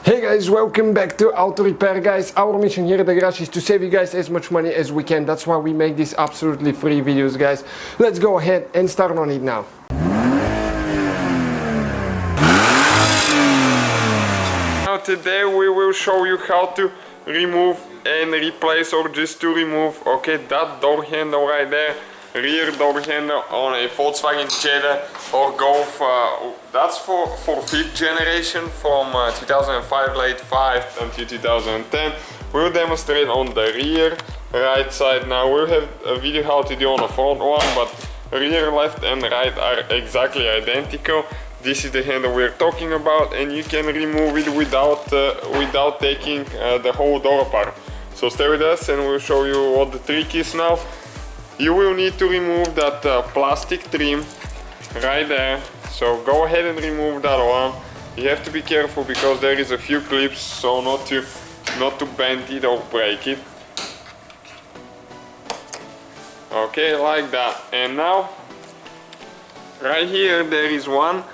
Hey guys, welcome back to Auto Repair, guys. Our mission here at the garage is to save you guys as much money as we can. That's why we make these absolutely free videos, guys. Let's go ahead and start on it now. Now today we will show you how to remove and replace, or just to remove, okay, that door handle right there, rear door handle on a Volkswagen Jetta or Golf. That's for 5th generation from 2005, late 5 until 2010. We'll demonstrate on the rear right side. Now we'll have a video how to do on the front one, but rear left and right are exactly identical. This is the handle we're talking about, and you can remove it without taking the whole door apart. So stay with us and we'll show you what the trick is now. You will need to remove that plastic trim right there. So go ahead and remove that one. You have to be careful because there is a few clips, so not to bend it or break it. Okay, like that. And now right here there is one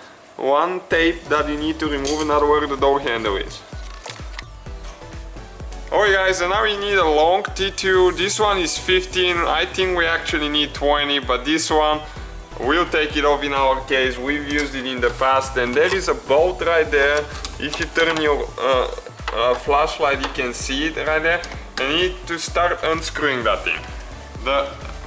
tape that you need to remove, and that's where the door handle is. Alright guys, and now you need a long T2. This one is 15, I think we actually need 20, but this one we'll take it off in our case. We've used it in the past, and there is a bolt right there. If you turn your flashlight you can see it right there, and you need to start unscrewing that thing.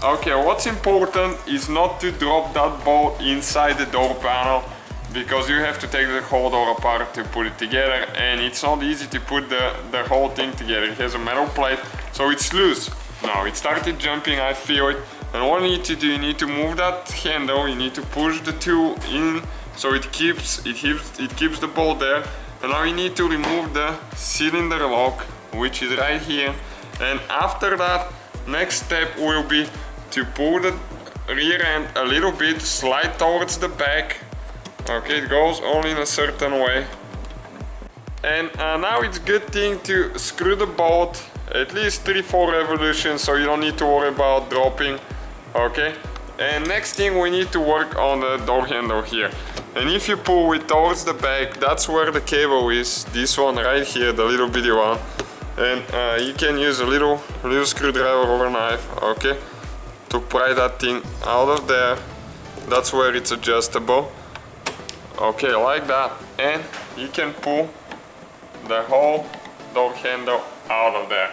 Okay, what's important is not to drop that bolt inside the door panel, because you have to take the whole door apart to put it together, and it's not easy to put the whole thing together. It has a metal plate, so it's loose. Now it started jumping, I feel it, and what you need to do, you need to move that handle, you need to push the tool in so it keeps the bolt there. And now you need to remove the cylinder lock, which is right here, and after that next step will be to pull the rear end a little bit, slide towards the back. Okay, it goes only in a certain way. And now it's good thing to screw the bolt at least 3-4 revolutions, so you don't need to worry about dropping. Okay, and next thing we need to work on the door handle here. And if you pull it towards the back, that's where the cable is, this one right here, the little bitty one. And you can use a little screwdriver or a knife, okay, to pry that thing out of there. That's where it's adjustable. Okay, like that, and you can pull the whole door handle out of there.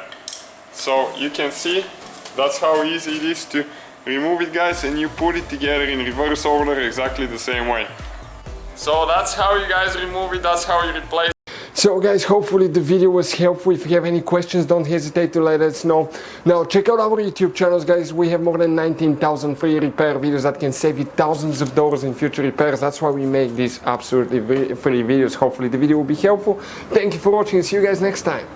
So you can see that's how easy it is to remove it, guys, and you put it together in reverse order exactly the same way. So that's how you guys remove it, that's how you replace. So guys, hopefully the video was helpful. If you have any questions, don't hesitate to let us know. Now check out our YouTube channels, guys. We have more than 19,000 free repair videos that can save you thousands of dollars in future repairs. That's why we make these absolutely free videos. Hopefully the video will be helpful. Thank you for watching, and see you guys next time.